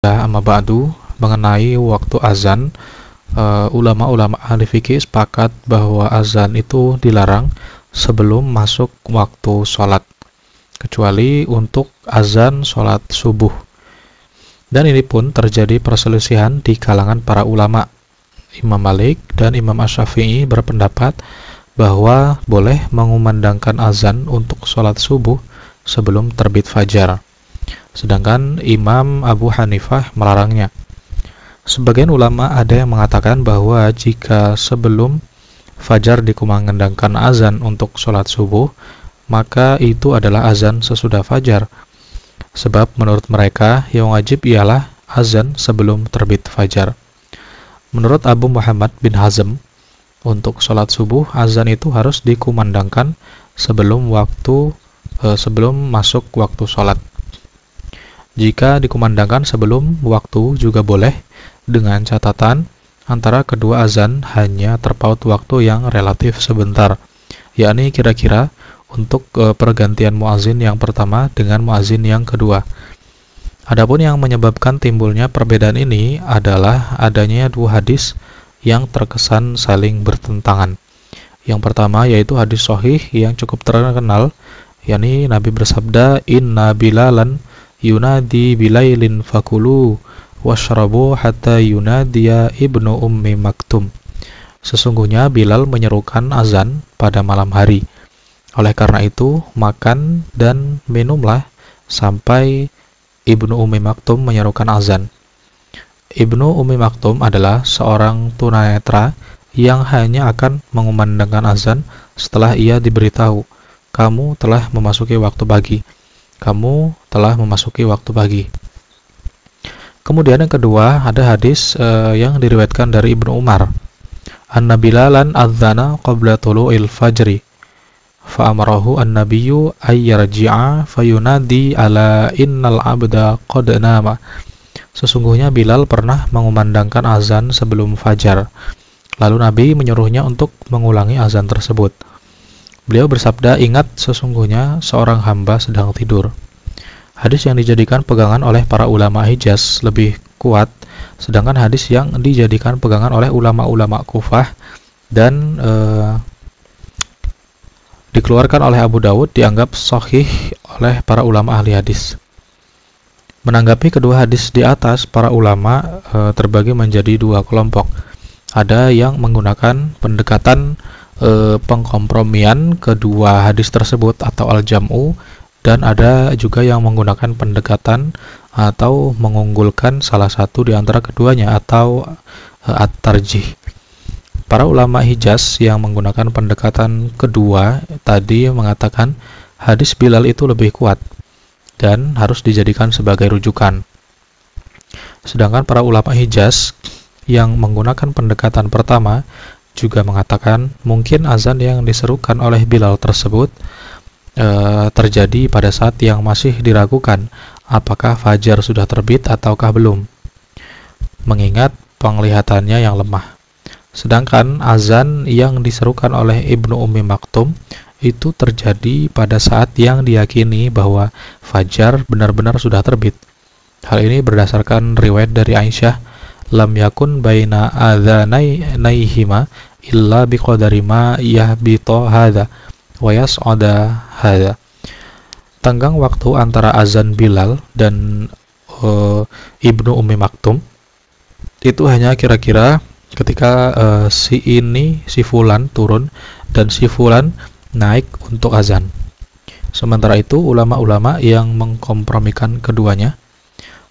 Amma ba'du, mengenai waktu azan, ulama-ulama ahli fikih sepakat bahwa azan itu dilarang sebelum masuk waktu sholat, kecuali untuk azan sholat subuh. Dan ini pun terjadi perselisihan di kalangan para ulama. Imam Malik dan Imam Asy-Syafi'i berpendapat bahwa boleh mengumandangkan azan untuk sholat subuh sebelum terbit fajar, sedangkan Imam Abu Hanifah melarangnya. Sebagian ulama ada yang mengatakan bahwa jika sebelum fajar dikumandangkan azan untuk sholat subuh, maka itu adalah azan sesudah fajar, sebab menurut mereka yang wajib ialah azan sebelum terbit fajar. Menurut Abu Muhammad bin Hazm, untuk sholat subuh azan itu harus dikumandangkan sebelum masuk waktu sholat. Jika dikumandangkan sebelum waktu juga boleh, dengan catatan antara kedua azan hanya terpaut waktu yang relatif sebentar, yakni kira-kira untuk pergantian muazin yang pertama dengan muazin yang kedua. Adapun yang menyebabkan timbulnya perbedaan ini adalah adanya dua hadis yang terkesan saling bertentangan. Yang pertama yaitu hadis sahih yang cukup terkenal, yakni Nabi bersabda, "Inna Bilalan yunadi bilailin fakulu washrabu hatta yunadiya ibnu ummi maktum." Sesungguhnya Bilal menyerukan azan pada malam hari. Oleh karena itu, makan dan minumlah sampai Ibnu Ummi Maktum menyerukan azan. Ibnu Ummi Maktum adalah seorang tunanetra yang hanya akan mengumandangkan azan setelah ia diberitahu, "Kamu telah memasuki waktu pagi. Kamu telah memasuki waktu pagi." Kemudian yang kedua, ada hadis yang diriwayatkan dari Ibnu Umar. Anna Bilalan adzana qabla tulu'il fajri fa'amarahu an-nabiyyu ayyarji'a fayunadi ala innal abda qad nama. Sesungguhnya Bilal pernah mengumandangkan azan sebelum fajar. Lalu Nabi menyuruhnya untuk mengulangi azan tersebut. Beliau bersabda, "Ingat, sesungguhnya seorang hamba sedang tidur." Hadis yang dijadikan pegangan oleh para ulama Hijaz lebih kuat, sedangkan hadis yang dijadikan pegangan oleh ulama-ulama Kufah dan dikeluarkan oleh Abu Dawud dianggap sahih oleh para ulama ahli hadis. Menanggapi kedua hadis di atas, para ulama terbagi menjadi dua kelompok. Ada yang menggunakan pendekatan pengkompromian kedua hadis tersebut atau al-jam'u, dan ada juga yang menggunakan pendekatan atau mengunggulkan salah satu di antara keduanya atau at-tarjih. Para ulama Hijaz yang menggunakan pendekatan kedua tadi mengatakan hadis Bilal itu lebih kuat dan harus dijadikan sebagai rujukan. Sedangkan para ulama Hijaz yang menggunakan pendekatan pertama juga mengatakan mungkin azan yang diserukan oleh Bilal tersebut terjadi pada saat yang masih diragukan apakah fajar sudah terbit ataukah belum, mengingat penglihatannya yang lemah. Sedangkan azan yang diserukan oleh Ibnu Ummi Maktum itu terjadi pada saat yang diyakini bahwa fajar benar-benar sudah terbit. Hal ini berdasarkan riwayat dari Aisyah, "Lam yakun baina adzanaihima illa biqadari ma yahbitu hadza wa yas'ada hadza." Tenggang waktu antara azan Bilal dan Ibnu Ummi Maktum itu hanya kira-kira ketika si fulan turun dan si fulan naik untuk azan. Sementara itu ulama-ulama yang mengkompromikan keduanya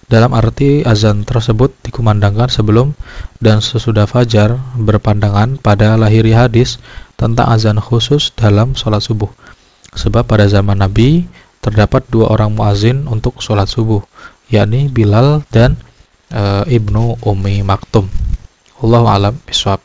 dalam arti azan tersebut dikumandangkan sebelum dan sesudah fajar berpandangan pada lahiri hadis tentang azan khusus dalam sholat subuh, sebab pada zaman Nabi terdapat dua orang muazin untuk sholat subuh, yakni Bilal dan Ibnu Ummi Maktum. Wallahu a'lam bishawab.